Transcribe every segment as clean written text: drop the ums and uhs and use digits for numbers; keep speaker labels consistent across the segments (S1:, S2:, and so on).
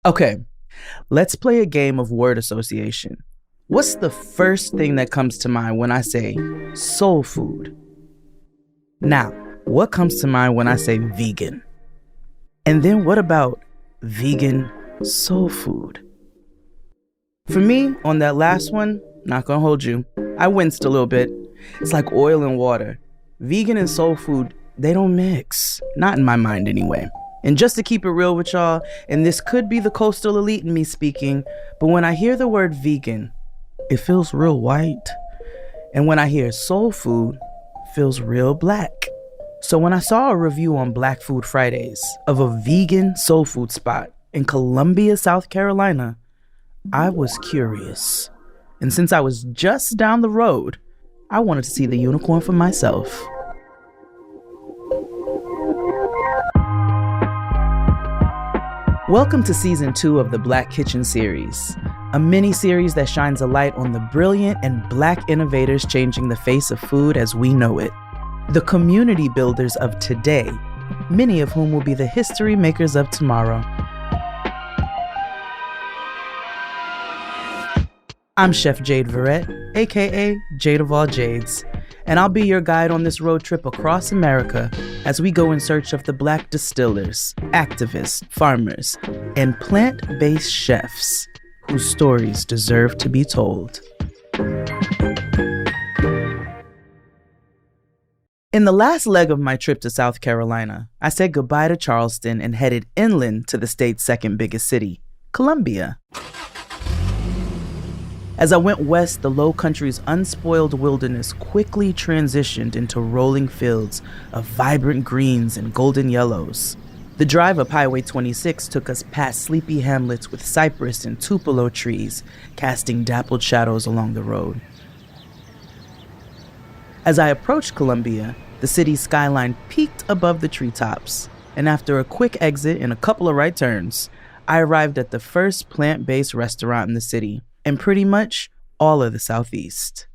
S1: Okay, let's play a game of word association. What's the first thing that comes to mind when I say soul food? Now, what comes to mind when I say vegan? And then what about vegan soul food? For me, on that last one, not gonna hold you, I winced a little bit. It's like oil and water. Vegan and soul food, they don't mix. Not in my mind anyway. And just to keep it real with y'all, and this could be the coastal elite in me speaking, but when I hear the word vegan, it feels real white. And when I hear soul food, it feels real black. So when I saw a review on Black Food Fridays of a vegan soul food spot in Columbia, South Carolina, I was curious. And since I was just down the road, I wanted to see the unicorn for myself. Welcome to Season 2 of the Black Kitchen series, a mini-series that shines a light on the brilliant and Black innovators changing the face of food as we know it. The community builders of today, many of whom will be the history makers of tomorrow. I'm Chef Jade Verrett, aka Jade of all Jades, and I'll be your guide on this road trip across America as we go in search of the Black distillers, activists, farmers, and plant-based chefs whose stories deserve to be told. In the last leg of my trip to South Carolina, I said goodbye to Charleston and headed inland to the state's second biggest city, Columbia. As I went west, the Low Country's unspoiled wilderness quickly transitioned into rolling fields of vibrant greens and golden yellows. The drive up Highway 26 took us past sleepy hamlets with cypress and tupelo trees casting dappled shadows along the road. As I approached Columbia, the city's skyline peaked above the treetops, and after a quick exit and a couple of right turns, I arrived at the first plant-based restaurant in the city, and pretty much all of the Southeast.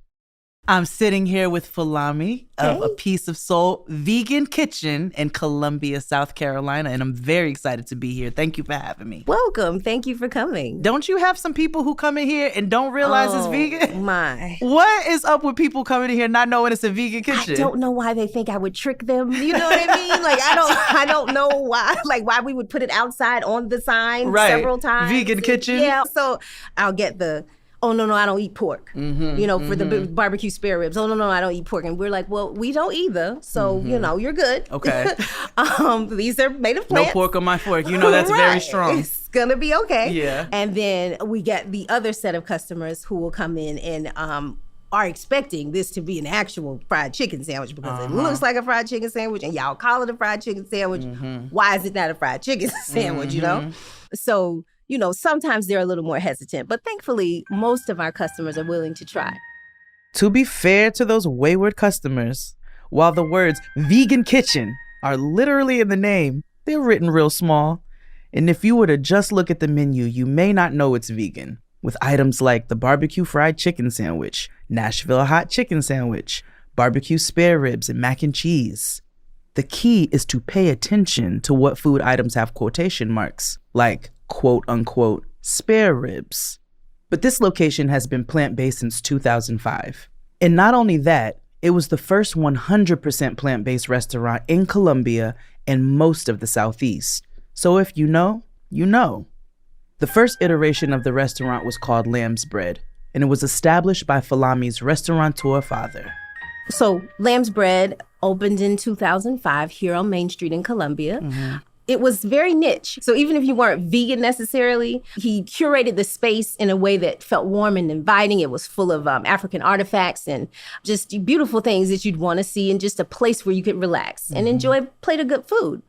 S1: I'm sitting here with Folami of A Piece of Soul Vegan Kitchen in Columbia, South Carolina, and I'm very excited to be here. Thank you for having me.
S2: Welcome. Thank you for coming.
S1: Don't you have some people who come in here and don't realize it's vegan?
S2: My.
S1: What is up with people coming in here not knowing it's a vegan kitchen?
S2: I don't know why they think I would trick them. You know what I mean? Like, I don't know why, why we would put it outside on the sign several times.
S1: Vegan kitchen?
S2: Yeah. So I'll get the, oh, no, I don't eat pork, for the barbecue spare ribs. Oh, no, I don't eat pork. And we're like, well, we don't either. So, you're good.
S1: Okay.
S2: These are made of plants.
S1: No pork on my fork. You know that's very strong.
S2: It's going to be okay.
S1: Yeah.
S2: And then we get the other set of customers who will come in and are expecting this to be an actual fried chicken sandwich because it looks like a fried chicken sandwich and y'all call it a fried chicken sandwich. Why is it not a fried chicken sandwich, So, sometimes they're a little more hesitant, but thankfully, most of our customers are willing to try.
S1: To be fair to those wayward customers, while the words vegan kitchen are literally in the name, they're written real small. And if you were to just look at the menu, you may not know it's vegan, with items like the barbecue fried chicken sandwich, Nashville hot chicken sandwich, barbecue spare ribs, and mac and cheese. The key is to pay attention to what food items have quotation marks, like quote unquote spare ribs. But this location has been plant-based since 2005. And not only that, it was the first 100% plant-based restaurant in Columbia and most of the Southeast. So if you know, you know. The first iteration of the restaurant was called Lamb's Bread, and it was established by Folami's restaurateur father.
S2: So Lamb's Bread opened in 2005 here on Main Street in Columbia. It was very niche. So even if you weren't vegan necessarily, he curated the space in a way that felt warm and inviting. It was full of African artifacts and just beautiful things that you'd want to see, and just a place where you could relax and enjoy a plate of good food.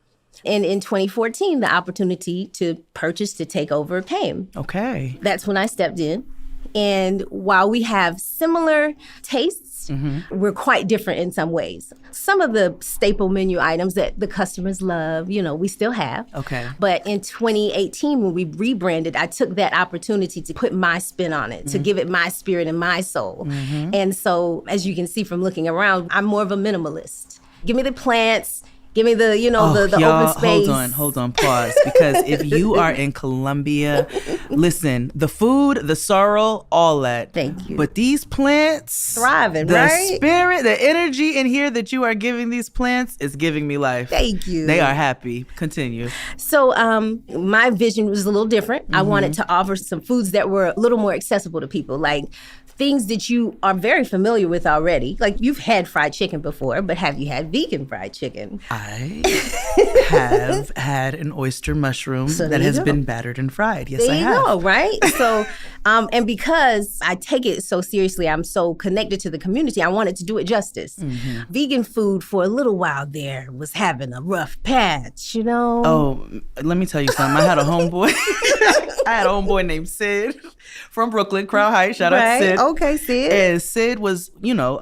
S2: And in 2014, the opportunity to purchase, to take over came.
S1: Okay.
S2: That's when I stepped in. And while we have similar tastes, we're quite different in some ways. Some of the staple menu items that the customers love, we still have.
S1: Okay.
S2: But in 2018, when we rebranded, I took that opportunity to put my spin on it, to give it my spirit and my soul. And so, as you can see from looking around, I'm more of a minimalist. Give me the plants. Give me the, the open space.
S1: Hold on, pause. Because if you are in Colombia, listen, the food, the sorrel, all that.
S2: Thank you.
S1: But these plants,
S2: thriving,
S1: the
S2: right?
S1: The spirit, the energy in here that you are giving these plants is giving me life.
S2: Thank you.
S1: They are happy. Continue.
S2: So my vision was a little different. I wanted to offer some foods that were a little more accessible to people, like things that you are very familiar with already. Like you've had fried chicken before, but have you had vegan fried chicken?
S1: I have had an oyster mushroom that has been battered and fried. Yes, I have.
S2: There you go, right? So, and because I take it so seriously, I'm so connected to the community, I wanted to do it justice. Vegan food for a little while there was having a rough patch,
S1: Oh, let me tell you something. I had a homeboy. I had a homeboy named Sid from Brooklyn, Crown Heights. Shout out to Sid.
S2: Okay, Sid.
S1: And Sid was,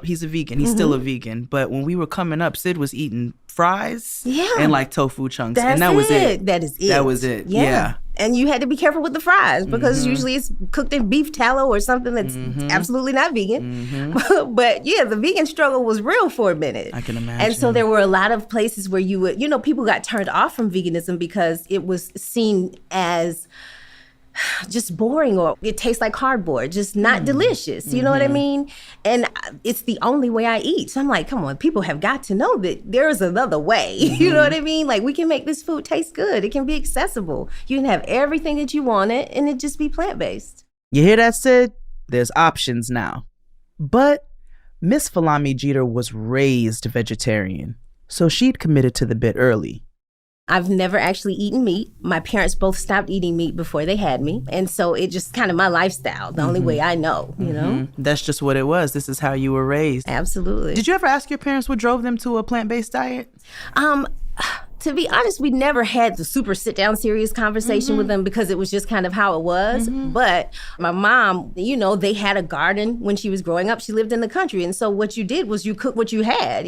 S1: he's a vegan. He's still a vegan. But when we were coming up, Sid was eating fries and like tofu chunks. And that was it.
S2: That is it.
S1: That was it. Yeah.
S2: And you had to be careful with the fries because usually it's cooked in beef tallow or something that's absolutely not vegan. But yeah, the vegan struggle was real for a minute.
S1: I can imagine.
S2: And so there were a lot of places where you would, people got turned off from veganism because it was seen as just boring, or it tastes like cardboard, just not delicious. You know what I mean? And it's the only way I eat. So I'm like, come on, people have got to know that there's another way. You know what I mean? Like, we can make this food taste good. It can be accessible. You can have everything that you wanted and it just be plant-based.
S1: You hear that, Sid? There's options now. But Miss Folami Jeter was raised vegetarian, so she'd committed to the bit early.
S2: I've never actually eaten meat. My parents both stopped eating meat before they had me. And so it just kind of my lifestyle, the only way I know, you know?
S1: That's just what it was. This is how you were raised.
S2: Absolutely.
S1: Did you ever ask your parents what drove them to a plant-based diet?
S2: To be honest, we never had the super sit-down serious conversation with them because it was just kind of how it was. But my mom, they had a garden when she was growing up. She lived in the country. And so what you did was you cooked what you had,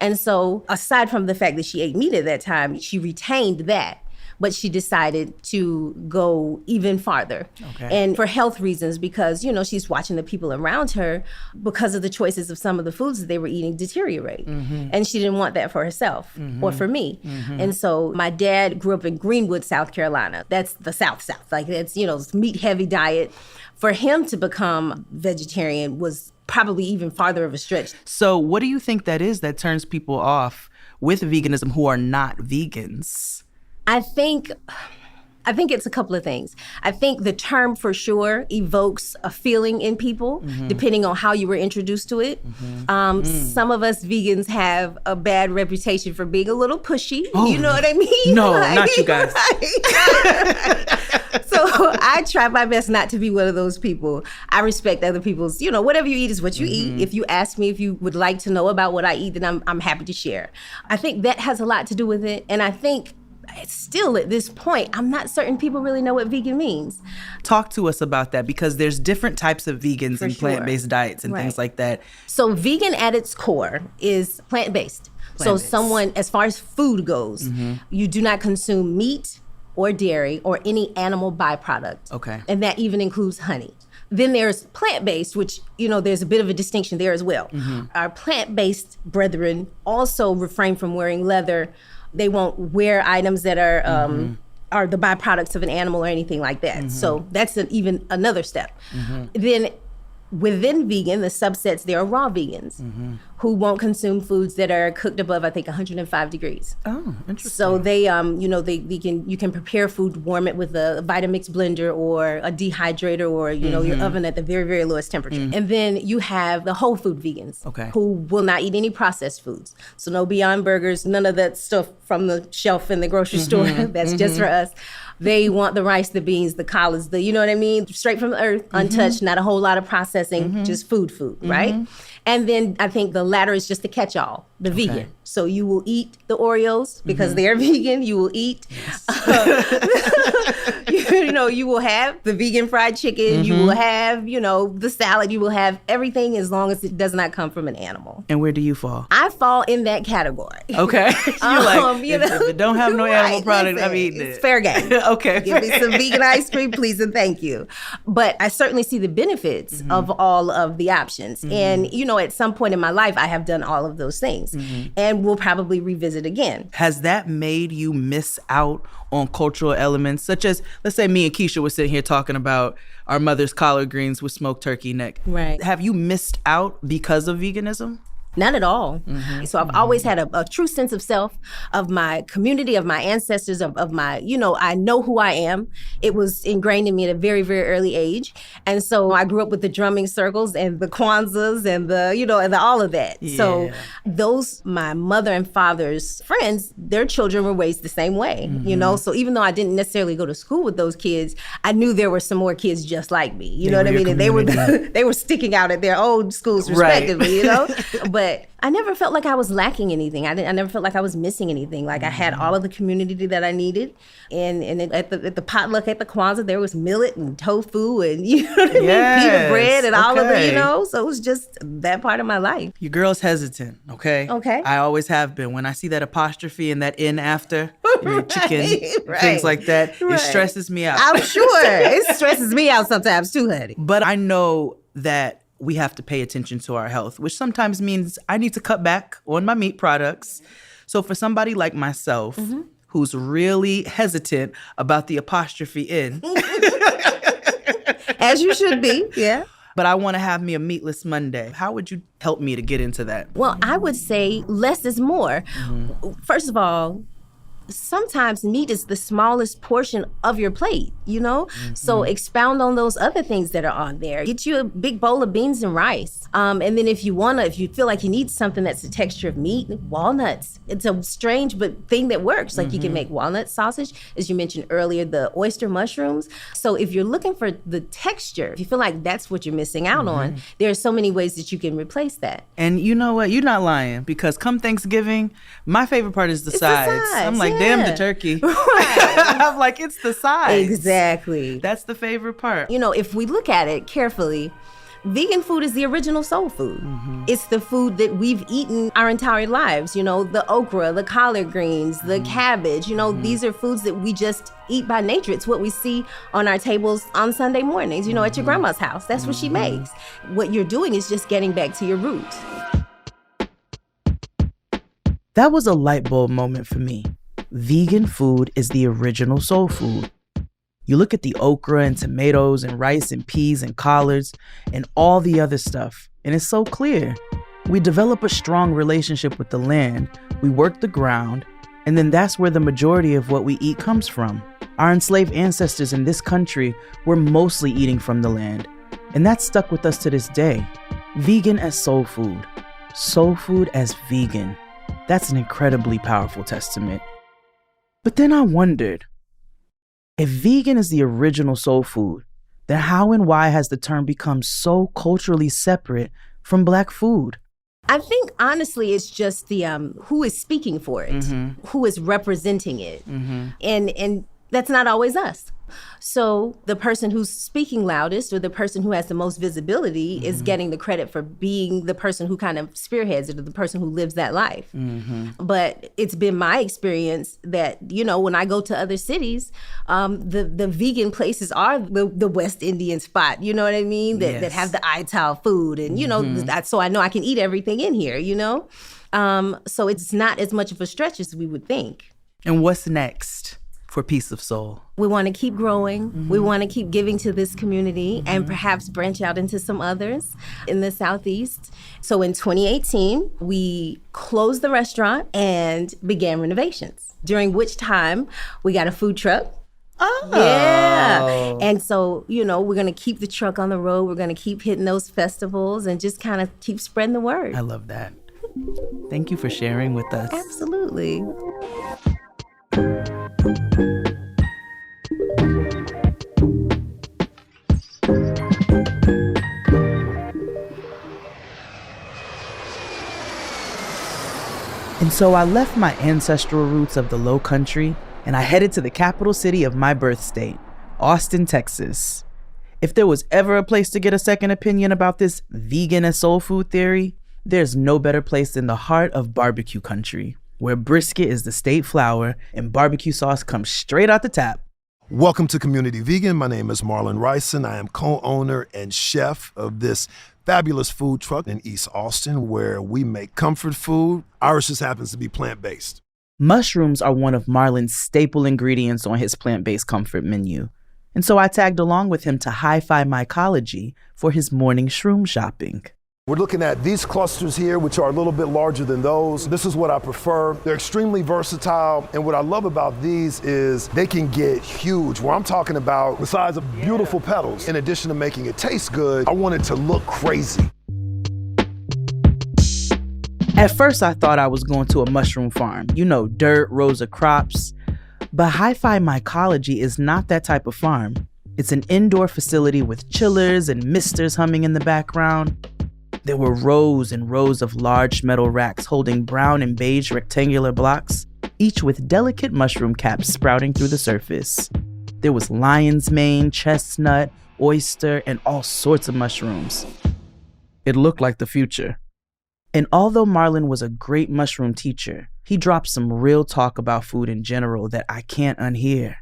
S2: And so aside from the fact that she ate meat at that time, she retained that. But she decided to go even farther. Okay. And for health reasons, because, she's watching the people around her, because of the choices of some of the foods that they were eating deteriorate. And she didn't want that for herself or for me. And so my dad grew up in Greenwood, South Carolina. That's the South. Like, that's, meat-heavy diet. For him to become vegetarian was probably even farther of a stretch.
S1: So what do you think that is that turns people off with veganism who are not vegans?
S2: I think it's a couple of things. I think the term for sure evokes a feeling in people, depending on how you were introduced to it. Some of us vegans have a bad reputation for being a little pushy. Oh, you know what I mean?
S1: No, not you guys.
S2: So I try my best not to be one of those people. I respect other people's, whatever you eat is what you eat. If you ask me if you would like to know about what I eat, then I'm happy to share. I think that has a lot to do with it. And I think still at this point, I'm not certain people really know what vegan means.
S1: Talk to us about that, because there's different types of vegans and plant-based diets and things like that.
S2: So vegan at its core is plant-based. So someone, as far as food goes, you do not consume meat or dairy or any animal byproduct.
S1: Okay.
S2: And that even includes honey. Then there's plant-based, which, there's a bit of a distinction there as well. Our plant-based brethren also refrain from wearing leather. They won't wear items that are the byproducts of an animal or anything like that. So that's even another step. Then within vegan, the subsets, there are raw vegans who won't consume foods that are cooked above, I think, 105 degrees.
S1: Oh, interesting.
S2: So they, you can prepare food, warm it with a Vitamix blender or a dehydrator or, your oven at the very, very lowest temperature. And then you have the whole food vegans who will not eat any processed foods. So no Beyond Burgers, none of that stuff from the shelf in the grocery store. That's just for us. They want the rice, the beans, the collards, you know what I mean? Straight from the earth, untouched, not a whole lot of processing, just food, right? And then I think the latter is just the catch-all, the vegan. So you will eat the Oreos because they're vegan. You will eat, you will have the vegan fried chicken, you will have, the salad, you will have everything as long as it does not come from an animal.
S1: And where do you fall?
S2: I fall in that category.
S1: Okay. You're like, if it don't have no animal product, I'm eating it.
S2: It's fair game.
S1: Okay.
S2: Give me some vegan ice cream, please and thank you. But I certainly see the benefits of all of the options. And, at some point in my life, I have done all of those things. And we'll probably revisit again.
S1: Has that made you miss out on cultural elements, such as, let's say me and Keisha were sitting here talking about our mother's collard greens with smoked turkey neck.
S2: Right.
S1: Have you missed out because of veganism?
S2: Not at all. So I've always had a true sense of self, of my community, of my ancestors, of my, I know who I am. It was ingrained in me at a very, very early age. And so I grew up with the drumming circles and the Kwanzas and and all of that.
S1: Yeah.
S2: So those, my mother and father's friends, their children were raised the same way, So even though I didn't necessarily go to school with those kids, I knew there were some more kids just like me. You know what I mean? And they were sticking out at their own schools respectively, But I never felt like I was lacking anything. I never felt like I was missing anything. Like I had all of the community that I needed. And at the potluck at the Kwanzaa, there was millet and tofu and pita bread and all of it, So it was just that part of my life.
S1: Your girl's hesitant, okay?
S2: Okay.
S1: I always have been. When I see that apostrophe and that in after, chicken,
S2: Right.
S1: things like that, it stresses me out.
S2: I'm sure. It stresses me out sometimes too, honey.
S1: But I know that we have to pay attention to our health, which sometimes means I need to cut back on my meat products. So for somebody like myself, who's really hesitant about the apostrophe in.
S2: As you should be, yeah.
S1: But I want to have me a meatless Monday. How would you help me to get into that?
S2: Well, I would say less is more. First of all, sometimes meat is the smallest portion of your plate, So expound on those other things that are on there. Get you a big bowl of beans and rice. And then if you feel like you need something that's the texture of meat, walnuts. It's a strange thing that works. Like you can make walnut sausage, as you mentioned earlier, the oyster mushrooms. So if you're looking for the texture, if you feel like that's what you're missing out on, there are so many ways that you can replace that.
S1: And you know what? You're not lying, because come Thanksgiving, my favorite part is the sides. I'm like, damn the turkey. Right. I'm like, it's the sides.
S2: Exactly.
S1: That's the favorite part.
S2: If we look at it carefully, vegan food is the original soul food. It's the food that we've eaten our entire lives. The okra, the collard greens, the cabbage. These are foods that we just eat by nature. It's what we see on our tables on Sunday mornings, at your grandma's house. That's what she makes. What you're doing is just getting back to your roots.
S1: That was a light bulb moment for me. Vegan food is the original soul food. You look at the okra and tomatoes and rice and peas and collards and all the other stuff, and it's so clear. We develop a strong relationship with the land, we work the ground, and then that's where the majority of what we eat comes from. Our enslaved ancestors in this country were mostly eating from the land, and that's stuck with us to this day. Vegan as soul food as vegan. That's an incredibly powerful testament. But then I wondered, if vegan is the original soul food, then how and why has the term become so culturally separate from Black food?
S2: I think, honestly, it's just the who is speaking for it, who is representing it. And that's not always us. So the person who's speaking loudest or the person who has the most visibility is getting the credit for being the person who kind of spearheads it, or the person who lives that life. But it's been my experience that, when I go to other cities, the vegan places are the West Indian spot, you know what I mean? That have the Ital food and, so I know I can eat everything in here, So it's not as much of a stretch as we would think.
S1: And what's next for Piece of Soul?
S2: We want to keep growing. We want to keep giving to this community and perhaps branch out into some others in the Southeast. So in 2018, we closed the restaurant and began renovations, during which time we got a food truck.
S1: Oh.
S2: Yeah. And so, we're going to keep the truck on the road. We're going to keep hitting those festivals and just kind of keep spreading the word.
S1: I love that. Thank you for sharing with us.
S2: Absolutely.
S1: And so I left my ancestral roots of the Low Country and I headed to the capital city of my birth state, Austin, Texas. If there was ever a place to get a second opinion about this vegan as soul food theory, there's no better place than the heart of barbecue country, where brisket is the state flower and barbecue sauce comes straight out the tap.
S3: Welcome to Community Vegan. My name is Marlon Rison. I am co-owner and chef of this fabulous food truck in East Austin, where we make comfort food. Ours just happens to be plant-based.
S1: Mushrooms are one of Marlon's staple ingredients on his plant-based comfort menu. And so I tagged along with him to Hi-Fi Mycology for his morning shroom shopping.
S3: We're looking at these clusters here, which are a little bit larger than those. This is what I prefer. They're extremely versatile. And what I love about these is they can get huge, where I'm talking about the size of beautiful petals. In addition to making it taste good, I want it to look crazy.
S1: At first, I thought I was going to a mushroom farm. You know, dirt, rows of crops. But Hi-Fi Mycology is not that type of farm. It's an indoor facility with chillers and misters humming in the background. There were rows and rows of large metal racks holding brown and beige rectangular blocks, each with delicate mushroom caps sprouting through the surface. There was lion's mane, chestnut, oyster, and all sorts of mushrooms. It looked like the future. And although Marlon was a great mushroom teacher, he dropped some real talk about food in general that I can't unhear.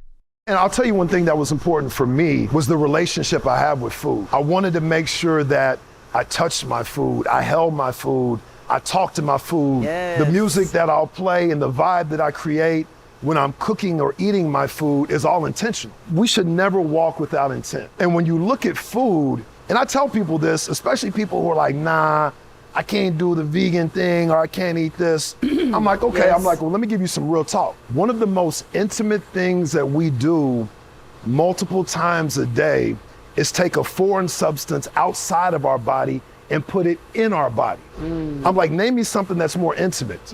S3: And I'll tell you one thing that was important for me was the relationship I have with food. I wanted to make sure that I touched my food, I held my food, I talked to my food.
S1: Yes.
S3: The music that I'll play and the vibe that I create when I'm cooking or eating my food is all intentional. We should never walk without intent. And when you look at food, and I tell people this, especially people who are like, nah, I can't do the vegan thing or I can't eat this. I'm like, okay,
S1: Yes.
S3: I'm like, well, let me give you some real talk. One of the most intimate things that we do multiple times a day is take a foreign substance outside of our body and put it in our body. I'm like, name me something that's more intimate.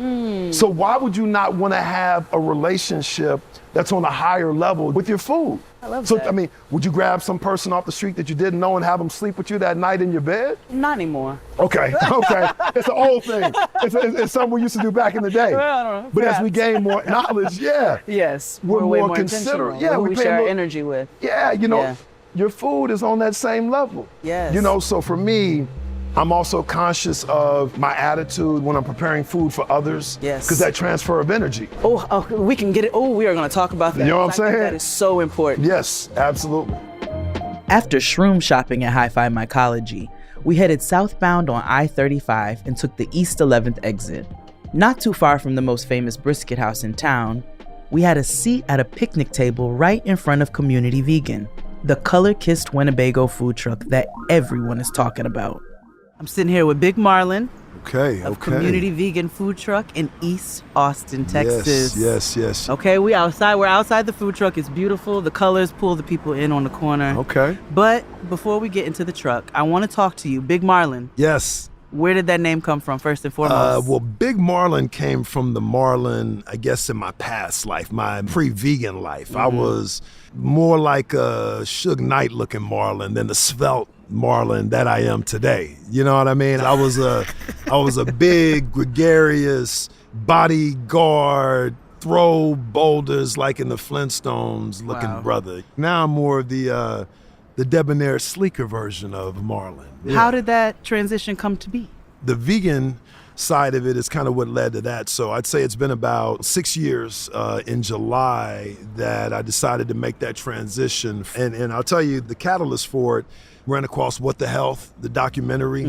S3: So why would you not want to have a relationship that's on a higher level with your food?
S1: I love
S3: so,
S1: that.
S3: I mean, would you grab some person off the street that you didn't know and have them sleep with you that night in your bed?
S1: Not anymore.
S3: Okay. It's an old thing. It's something we used to do back in the day.
S1: Well, I don't know,
S3: but as we
S1: perhaps.
S3: gain more knowledge,
S1: Yes,
S3: we're
S1: way
S3: more considerate.
S1: intentional.
S3: Yeah,
S1: Who
S3: we
S1: we
S3: pay
S1: share our
S3: more-
S1: energy with.
S3: Yeah, you know,
S1: Yeah.
S3: your food is on that same level.
S1: Yes.
S3: You know, so for me, I'm also conscious of my attitude when I'm preparing food for others.
S1: Yes.
S3: Because that transfer of energy.
S1: Oh, we can get it. Oh, we are going to talk about that.
S3: You know what I'm
S1: I think
S3: saying?
S1: that is so important.
S3: Yes, absolutely.
S1: After shroom shopping at Hi-Fi Mycology, we headed southbound on I-35 and took the East 11th exit. Not too far from the most famous brisket house in town, we had a seat at a picnic table right in front of Community Vegan, the color-kissed Winnebago food truck that everyone is talking about. I'm sitting here with Big Marlon
S3: Okay,
S1: of Community Vegan Food Truck in East Austin, Texas.
S3: Yes.
S1: Okay, we outside. We're outside the food truck. It's beautiful. The colors pull the people in on the corner.
S3: Okay.
S1: But before we get into the truck, I want to talk to you, Big Marlon.
S3: Yes.
S1: Where did that name come from, first and foremost?
S3: Well, Big Marlon came from the Marlon, I guess, in my past life, my pre-vegan life. I was more like a Suge Knight looking Marlon than the svelte Marlon that I am today. You know what I mean? I was a big, gregarious bodyguard, throw boulders like in the Flintstones looking
S1: Wow.
S3: brother. Now I'm more of the debonair, sleeker version of Marlon. Yeah.
S1: How did that transition come to be?
S3: The vegan side of it is kind of what led to that. So I'd say it's been about 6 years in July that I decided to make that transition. And I'll tell you, the catalyst for it ran across What the Health, the documentary.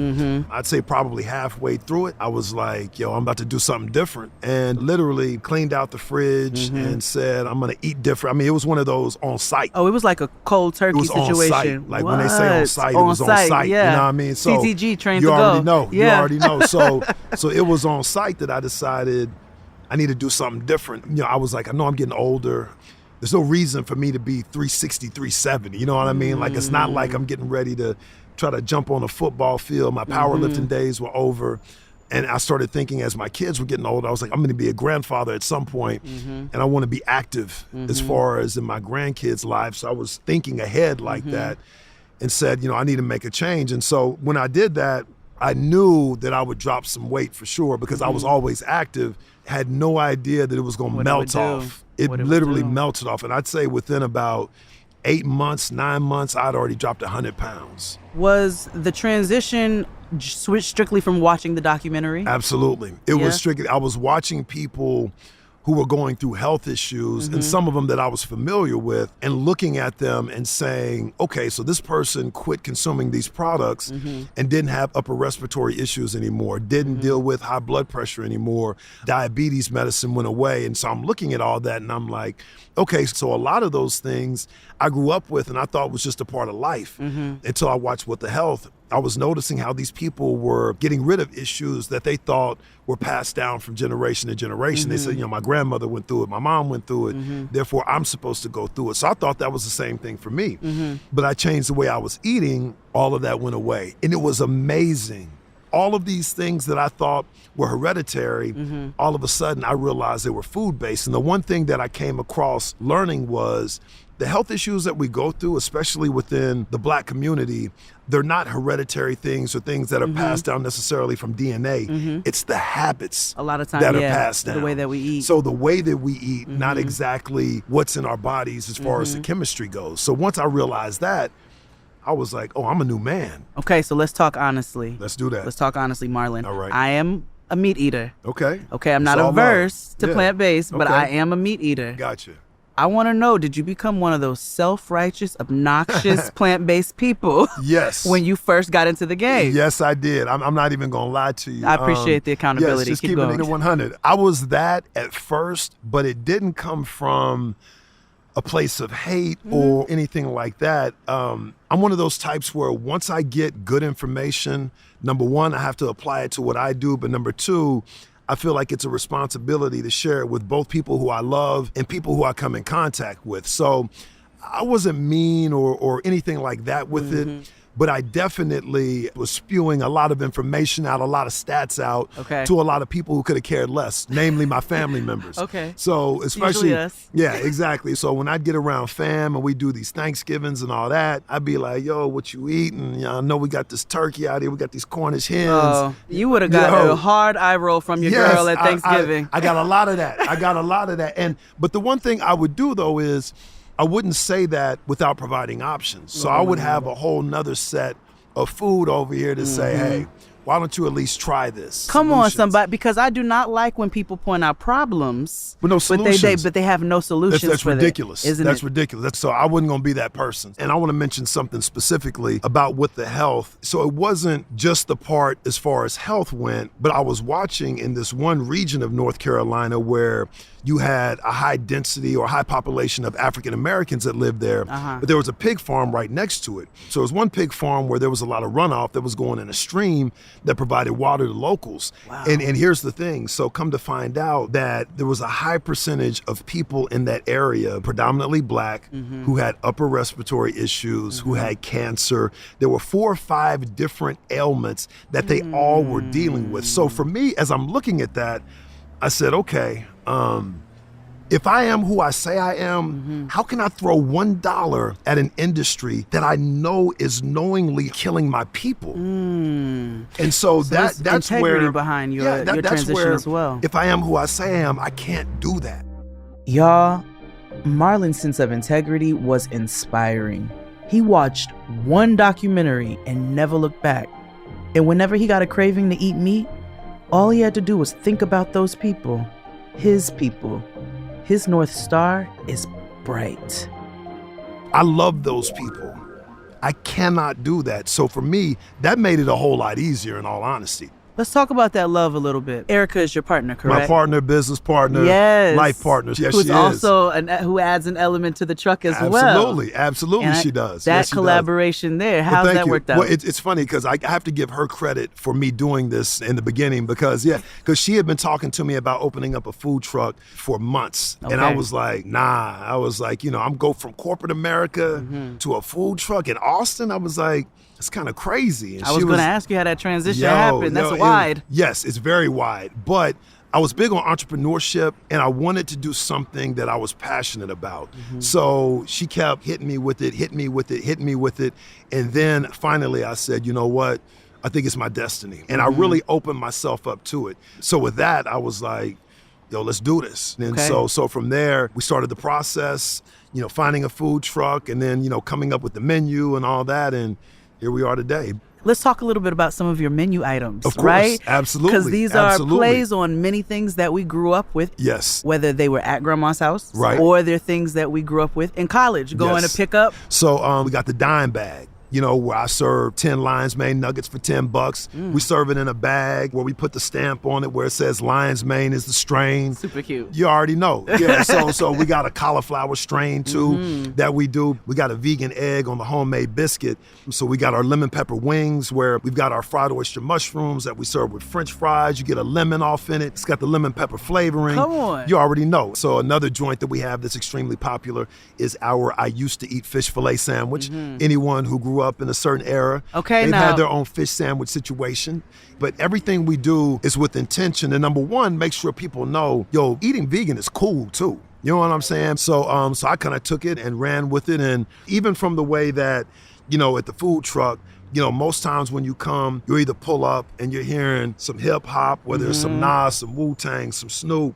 S3: I'd say probably halfway through it, I was like, yo, I'm about to do something different. And literally cleaned out the fridge and said, I'm gonna eat different. I mean, it was one of those on site.
S1: Oh, it was like a cold turkey
S3: It was
S1: situation.
S3: on site. Like when they say on site, it was on site.
S1: Yeah.
S3: You know what I mean? So
S1: CTG trained
S3: you
S1: to
S3: already
S1: go.
S3: know.
S1: Yeah.
S3: You already know. So it was on site that I decided I need to do something different. You know, I was like, I know I'm getting older. There's no reason for me to be 360, 370. You know what I mean? Like, it's not like I'm getting ready to try to jump on a football field. My powerlifting days were over. And I started thinking as my kids were getting older, I was like, I'm going to be a grandfather at some point, and I want to be active as far as in my grandkids' lives. So I was thinking ahead like that and said, you know, I need to make a change. And so when I did that, I knew that I would drop some weight for sure because I was always active, had no idea that it was going to melt off. It literally melted off. And I'd say within about 8 months, 9 months, I'd already dropped 100 pounds.
S1: Was the transition switched strictly from watching the documentary?
S3: Absolutely. It was strictly, I was watching people who were going through health issues, and some of them that I was familiar with, and looking at them and saying, okay, so this person quit consuming these products and didn't have upper respiratory issues anymore, didn't deal with high blood pressure anymore, diabetes medicine went away. And so I'm looking at all that and I'm like, okay, so a lot of those things I grew up with and I thought was just a part of life until I watched What the Health. I was noticing how these people were getting rid of issues that they thought were passed down from generation to generation. They said, my grandmother went through it, my mom went through it, therefore I'm supposed to go through it. So I thought that was the same thing for me. But I changed the way I was eating, all of that went away. And it was amazing. All of these things that I thought were hereditary, all of a sudden I realized they were food-based. And the one thing that I came across learning was the health issues that we go through, especially within the Black community, they're not hereditary things or things that are passed down necessarily from DNA. It's the habits
S1: a lot of times
S3: that are passed down.
S1: The way that we eat.
S3: So the way that we eat, not exactly what's in our bodies as far as the chemistry goes. So once I realized that, I was like, oh, I'm a new man.
S1: Okay, so let's talk honestly.
S3: Let's do that.
S1: Let's talk honestly, Marlon.
S3: All right.
S1: I am a meat eater.
S3: Okay.
S1: Okay, I'm not
S3: It's all
S1: averse
S3: love.
S1: to plant-based, but
S3: Okay.
S1: I am a meat eater.
S3: Gotcha.
S1: I want to know, did you become one of those self-righteous, obnoxious plant-based people
S3: Yes.
S1: when you first got into the game?
S3: Yes, I did. I'm not even going to lie to you.
S1: I appreciate the accountability.
S3: Yes, just
S1: Keep
S3: keeping
S1: going.
S3: it 100. I was that at first, but it didn't come from a place of hate or anything like that. I'm one of those types where once I get good information, number one, I have to apply it to what I do. But number two, I feel like it's a responsibility to share it with both people who I love and people who I come in contact with. So I wasn't mean or anything like that with it. But I definitely was spewing a lot of information out, a lot of stats out to a lot of people who could have cared less, namely my family members.
S1: Okay.
S3: So especially,
S1: Usually us.
S3: yeah, exactly. So when I'd get around fam and we do these Thanksgivings and all that, I'd be like, yo, what you eating? You know, I know we got this turkey out here. We got these Cornish hens.
S1: Oh, you would have got a hard eye roll from your girl at Thanksgiving.
S3: I got a lot of that. But the one thing I would do though is I wouldn't say that without providing options. So I would have a whole nother set of food over here to say, hey, why don't you at least try this?
S1: Come on,
S3: Solutions.
S1: somebody, because I do not like when people point out problems,
S3: But no solutions.
S1: but they have no solutions.
S3: That's
S1: for
S3: ridiculous.
S1: That, isn't
S3: That's
S1: it?
S3: ridiculous. So I wasn't going to be that person. And I want to mention something specifically about What the Health. So it wasn't just the part as far as health went, but I was watching in this one region of North Carolina where you had a high density or high population of African Americans that lived there, but there was a pig farm right next to it. So it was one pig farm where there was a lot of runoff that was going in a stream that provided water to locals.
S1: Wow.
S3: And here's the thing. So come to find out that there was a high percentage of people in that area, predominantly Black, who had upper respiratory issues, who had cancer. There were 4 or 5 different ailments that they all were dealing with. So for me, as I'm looking at that, I said, okay, if I am who I say I am, how can I throw $1 at an industry that I know is knowingly killing my people? And so,
S1: there's
S3: that's
S1: integrity
S3: where
S1: behind your
S3: that's
S1: transition
S3: where,
S1: as well.
S3: If I am who I say I am, I can't do that.
S1: Y'all, Marlon's sense of integrity was inspiring. He watched one documentary and never looked back. And whenever he got a craving to eat meat, all he had to do was think about those people. His people. His North Star is bright.
S3: I love those people. I cannot do that. So for me, that made it a whole lot easier, in all honesty.
S1: Let's talk about that love a little bit. Erica is your partner, correct?
S3: My partner, business partner,
S1: Yes.
S3: life partner. Yes,
S1: Who's
S3: she is.
S1: also who adds an element to the truck as well.
S3: Absolutely,
S1: And
S3: she does.
S1: That
S3: Yes, she does.
S1: collaboration there,
S3: Well,
S1: how's
S3: thank
S1: that
S3: you.
S1: worked out?
S3: Well, it's funny because I have to give her credit for me doing this in the beginning because she had been talking to me about opening up a food truck for months. And I
S1: Okay.
S3: was like, nah. I was like, I'm go from corporate America to a food truck in Austin. I was like, it's kind of crazy. And
S1: I was
S3: she
S1: going to ask you how that transition happened. That's
S3: it-
S1: wide.
S3: Yes, it's very wide. But I was big on entrepreneurship and I wanted to do something that I was passionate about. So she kept hitting me with it. And then finally I said, you know what? I think it's my destiny. And I really opened myself up to it. So with that, I was like, yo, let's do this. And
S1: Okay.
S3: so from there, we started the process. finding a food truck and then, coming up with the menu and all that. And here we are today.
S1: Let's talk a little bit about some of your menu items,
S3: Of course,
S1: right?
S3: absolutely.
S1: Because these are plays on many things that we grew up with.
S3: Yes.
S1: Whether they were at grandma's house,
S3: right,
S1: or they're things that we grew up with in college, going to pick up.
S3: So we got the dime bag. Where I serve 10 lion's mane nuggets for $10. We serve it in a bag where we put the stamp on it where it says lion's mane is the strain.
S1: Super cute.
S3: You already know. Yeah, so we got a cauliflower strain too that we do. We got a vegan egg on the homemade biscuit. So we got our lemon pepper wings where we've got our fried oyster mushrooms that we serve with French fries. You get a lemon off in it. It's got the lemon pepper flavoring.
S1: Come on.
S3: You already know. So another joint that we have that's extremely popular is our I used to eat fish fillet sandwich. Anyone who grew up in a certain era, they've had their own fish sandwich situation. But everything we do is with intention. And number one, make sure people know, eating vegan is cool too. You know what I'm saying? So I kind of took it and ran with it. And even from the way that, at the food truck, most times when you come, you either pull up and you're hearing some hip hop, whether it's some Nas, some Wu-Tang, some Snoop,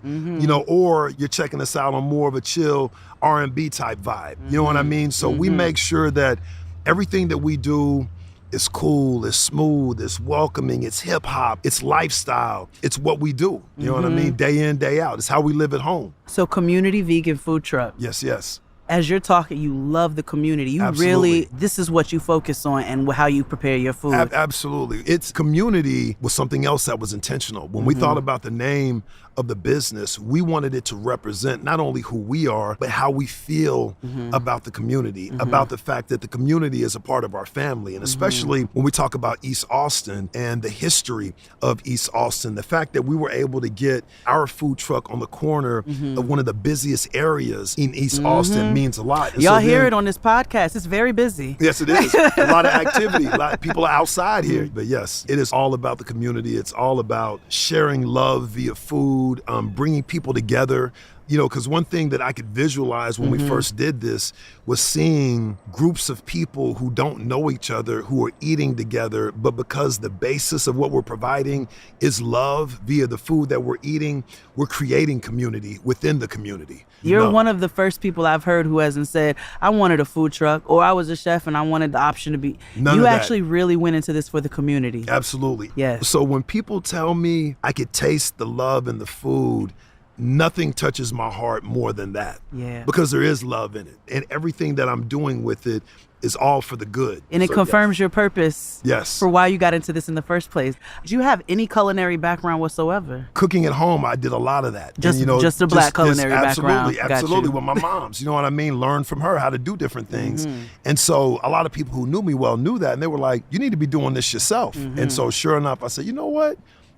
S3: or you're checking us out on more of a chill R&B type vibe. You know what I mean? So we make sure that everything that we do is cool, it's smooth, it's welcoming, it's hip hop, it's lifestyle. It's what we do. You know what I mean? Day in, day out. It's how we live at home.
S1: So community vegan food truck.
S3: Yes.
S1: As you're talking, you love the community. You really, this is what you focus on and how you prepare your food.
S3: Absolutely. It's community was something else that was intentional. When we thought about the name of the business, we wanted it to represent not only who we are, but how we feel about the community, about the fact that the community is a part of our family. And especially when we talk about East Austin and the history of East Austin, the fact that we were able to get our food truck on the corner of one of the busiest areas in East Austin means a lot. And
S1: Y'all hear it on this podcast. It's very busy.
S3: Yes, it is. A lot of activity. A lot of people are outside here. But yes, it is all about the community. It's all about sharing love via food, bringing people together. Because one thing that I could visualize when we first did this was seeing groups of people who don't know each other, who are eating together, but because the basis of what we're providing is love via the food that we're eating, we're creating community within the community.
S1: You're one of the first people I've heard who hasn't said, I wanted a food truck, or I was a chef and I wanted the option to be. You actually really went into this for the community.
S3: Absolutely.
S1: Yes.
S3: So when people tell me I could taste the love in the food, nothing touches my heart more than that.
S1: Yeah.
S3: Because there is love in it. And everything that I'm doing with it is all for the good.
S1: And it confirms your purpose for why you got into this in the first place. Do you have any culinary background whatsoever?
S3: Cooking at home, I did a lot of that.
S1: Just a black culinary background.
S3: Absolutely. With my mom's, you know what I mean? Learned from her how to do different things. And so a lot of people who knew me well knew that. And they were like, you need to be doing this yourself. And so sure enough, I said, you know what?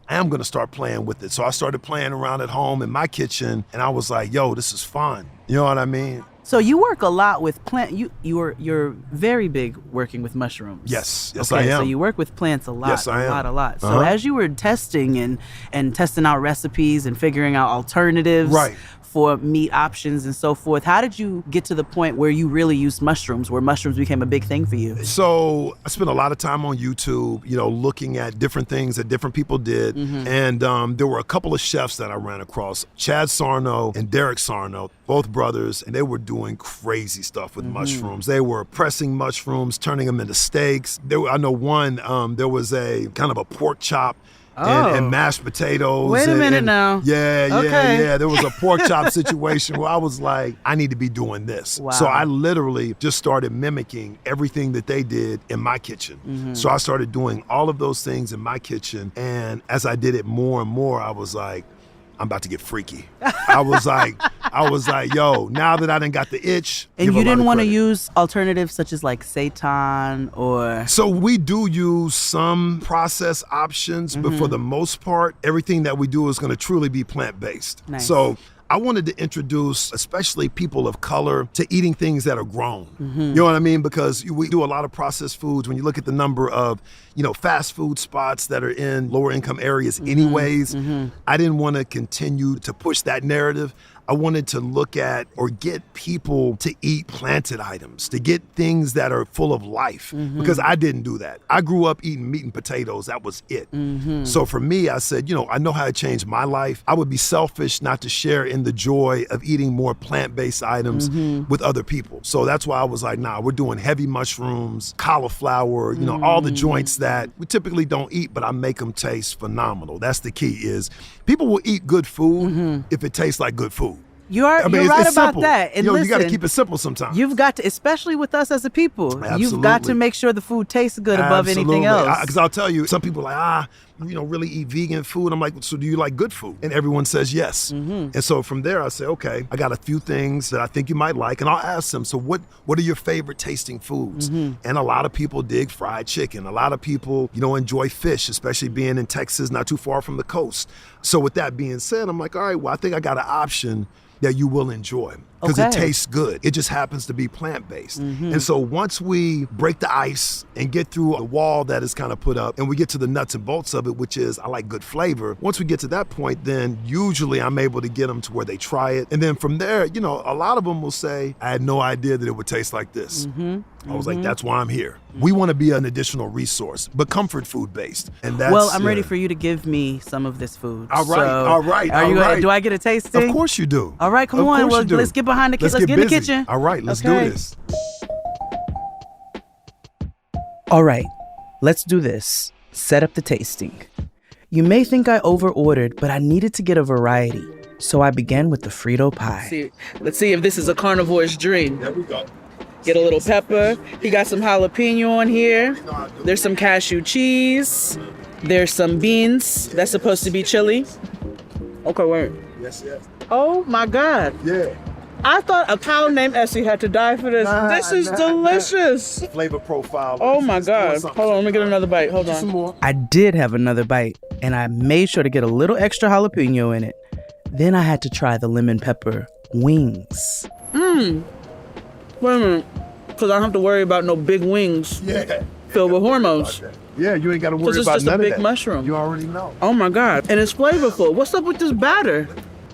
S3: I am going to start playing with it. So I started playing around at home in my kitchen, and I was like, yo, this is fun. You know what I mean?
S1: So you work a lot with plant. You're very big working with mushrooms.
S3: Yes,
S1: okay,
S3: I am.
S1: So you work with plants a lot.
S3: Yes, I am.
S1: A lot. So as you were testing and testing out recipes and figuring out alternatives for meat options and so forth, how did you get to the point where you really used mushrooms, where mushrooms became a big thing for you?
S3: So I spent a lot of time on YouTube, looking at different things that different people did. And there were a couple of chefs that I ran across, Chad Sarno and Derek Sarno, both brothers, and they were doing crazy stuff with mushrooms. They were pressing mushrooms, turning them into steaks. I know one, there was a kind of a pork chop and mashed potatoes.
S1: Wait a minute now.
S3: Yeah. There was a pork chop situation where I was like, I need to be doing this.
S1: Wow.
S3: So I literally just started mimicking everything that they did in my kitchen. So I started doing all of those things in my kitchen. And as I did it more and more, I was like, I'm about to get freaky. I was like, yo, now that I done got the itch.
S1: And you didn't want to use alternatives such as like seitan or...
S3: So we do use some process options, but for the most part, everything that we do is going to truly be plant-based.
S1: Nice.
S3: So I wanted to introduce, especially people of color, to eating things that are grown. You know what I mean? Because we do a lot of processed foods. When you look at the number of, fast food spots that are in lower income areas anyways, I didn't want to continue to push that narrative. I wanted to look at or get people to eat planted items, to get things that are full of life, because I didn't do that. I grew up eating meat and potatoes. That was it. So for me, I said, I know how to change my life. I would be selfish not to share in the joy of eating more plant-based items with other people. So that's why I was like, nah, we're doing heavy mushrooms, cauliflower, all the joints that we typically don't eat, but I make them taste phenomenal. That's the key is people will eat good food if it tastes like good food.
S4: You're right
S3: it's
S4: about
S3: simple.
S4: that. And
S3: you got to
S4: listen,
S3: keep it simple sometimes.
S4: You've got to, especially with us as a people, you've got to make sure the food tastes good above anything else.
S3: Because I'll tell you, some people are like, really eat vegan food. I'm like, so do you like good food? And everyone says yes. And so from there, I say, okay, I got a few things that I think you might like. And I'll ask them, so what are your favorite tasting foods? And a lot of people dig fried chicken. A lot of people, enjoy fish, especially being in Texas, not too far from the coast. So with that being said, I'm like, all right, well, I think I got an option that you will enjoy because it tastes good. It just happens to be plant-based. And so once we break the ice and get through a wall that is kind of put up and we get to the nuts and bolts of it, which is I like good flavor. Once we get to that point, then usually I'm able to get them to where they try it. And then from there, a lot of them will say, I had no idea that it would taste like this. I was like, that's why I'm here. We want to be an additional resource, but comfort food based. And that's
S4: well, I'm ready for you to give me some of this food.
S3: All right.
S4: Do I get a tasting?
S3: Of course you do.
S4: All right, come on. Well, let's get behind the kitchen. Let's get in the kitchen.
S3: All right, let's do this.
S1: All right, let's do this. Set up the tasting. You may think I over-ordered, but I needed to get a variety. So I began with the Frito pie.
S4: Let's see if this is a carnivore's dream.
S3: There we go.
S4: Get a little pepper. He got some jalapeno on here. There's some cashew cheese. There's some beans. That's supposed to be chili. Okay, wait.
S3: Yes.
S4: Oh my God.
S3: Yeah.
S4: I thought a cow named Essie had to die for this. This is delicious.
S3: Flavor profile.
S4: Oh my God. Hold on, let me get another bite. Hold on.
S3: Some more.
S1: I did have another bite, and I made sure to get a little extra jalapeno in it. Then I had to try the lemon pepper wings.
S4: Wait a minute. Because I don't have to worry about no big wings filled with hormones.
S3: Yeah, you ain't got to worry about none of that.
S4: Because it's just a big mushroom.
S3: You already know.
S4: Oh my God. And it's flavorful. What's up with this batter?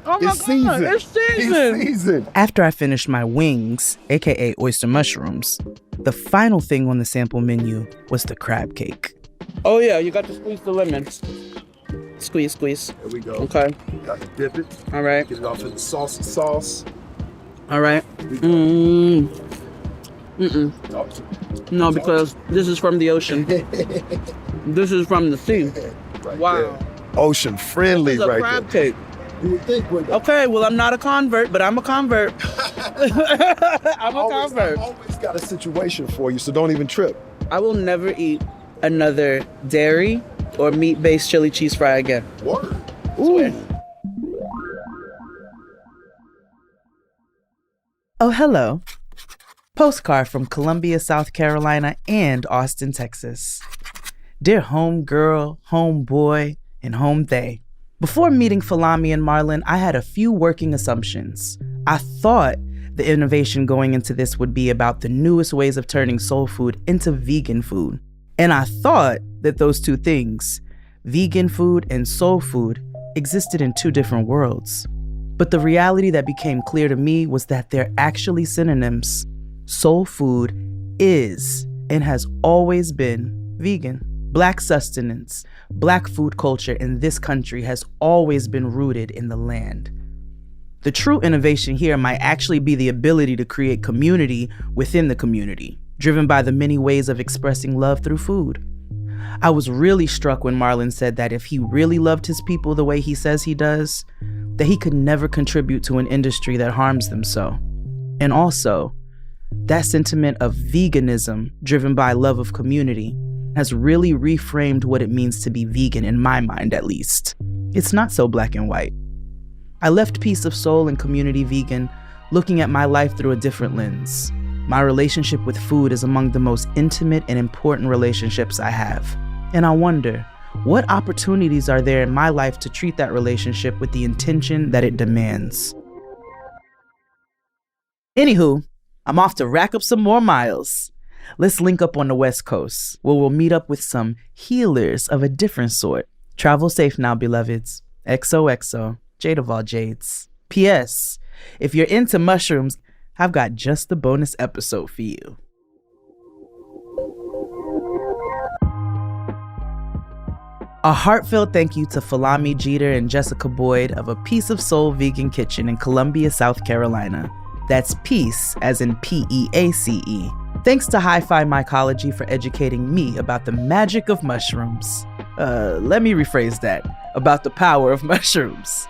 S4: Oh my God, it's seasoned.
S1: After I finished my wings, aka oyster mushrooms, the final thing on the sample menu was the crab cake.
S4: Oh yeah, you got to squeeze the lemon. Squeeze.
S3: There we go.
S4: Okay.
S3: Got to dip it.
S4: All right.
S3: Get it off in the sauce.
S4: All right. No, because this is from the ocean. This is from the sea.
S3: Right
S4: wow.
S3: There. Ocean friendly
S4: This is a
S3: right
S4: crab
S3: there.
S4: cake.
S3: You would think with
S4: Okay, well, I'm not a convert, but I'm a convert. I'm a convert.
S3: I've always got a situation for you, so don't even trip.
S4: I will never eat another dairy or meat-based chili cheese fry again.
S3: Word.
S4: Ooh.
S1: Oh, hello. Postcard from Columbia, South Carolina and Austin, Texas. Dear home girl, home boy, and home they. Before meeting Folami and Marlon, I had a few working assumptions. I thought the innovation going into this would be about the newest ways of turning soul food into vegan food. And I thought that those two things, vegan food and soul food, existed in two different worlds. But the reality that became clear to me was that they're actually synonyms. Soul food is and has always been vegan. Black sustenance, Black food culture in this country has always been rooted in the land. The true innovation here might actually be the ability to create community within the community, driven by the many ways of expressing love through food. I was really struck when Marlon said that if he really loved his people the way he says he does, that he could never contribute to an industry that harms them so. And also, that sentiment of veganism driven by love of community has really reframed what it means to be vegan, in my mind at least. It's not so black and white. I left Peace of Soul and Community Vegan looking at my life through a different lens. My relationship with food is among the most intimate and important relationships I have. And I wonder, what opportunities are there in my life to treat that relationship with the intention that it demands? Anywho, I'm off to rack up some more miles. Let's link up on the West Coast, where we'll meet up with some healers of a different sort. Travel safe now, beloveds. XOXO, Jade of all Jades. P.S. If you're into mushrooms, I've got just the bonus episode for you. A heartfelt thank you to Folami, Jade, and Jessica Boyd of A Piece of Soul Vegan Kitchen in Columbia, South Carolina. That's peace, as in P-E-A-C-E. Thanks to Hi-Fi Mycology for educating me about the magic of mushrooms. Let me rephrase that, about the power of mushrooms.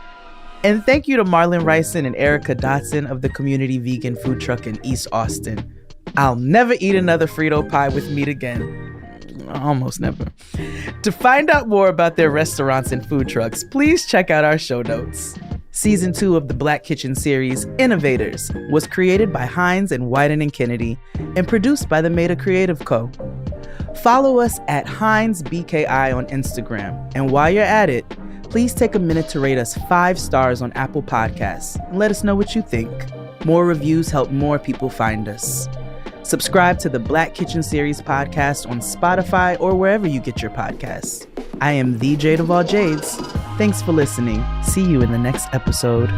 S1: And thank you to Marlon Rison and Erica Dotson of the Community Vegan Food Truck in East Austin. I'll never eat another Frito pie with meat again. Almost never. To find out more about their restaurants and food trucks, please check out our show notes. Season 2 of the Black Kitchen series, Innovators, was created by Heinz and Wyden and Kennedy and produced by the Meta Creative Co. Follow us at HeinzBKI on Instagram. And while you're at it, please take a minute to rate us 5 stars on Apple Podcasts and let us know what you think. More reviews help more people find us. Subscribe to the Black Kitchen Series podcast on Spotify or wherever you get your podcasts. I am the Jade of all Jades. Thanks for listening. See you in the next episode.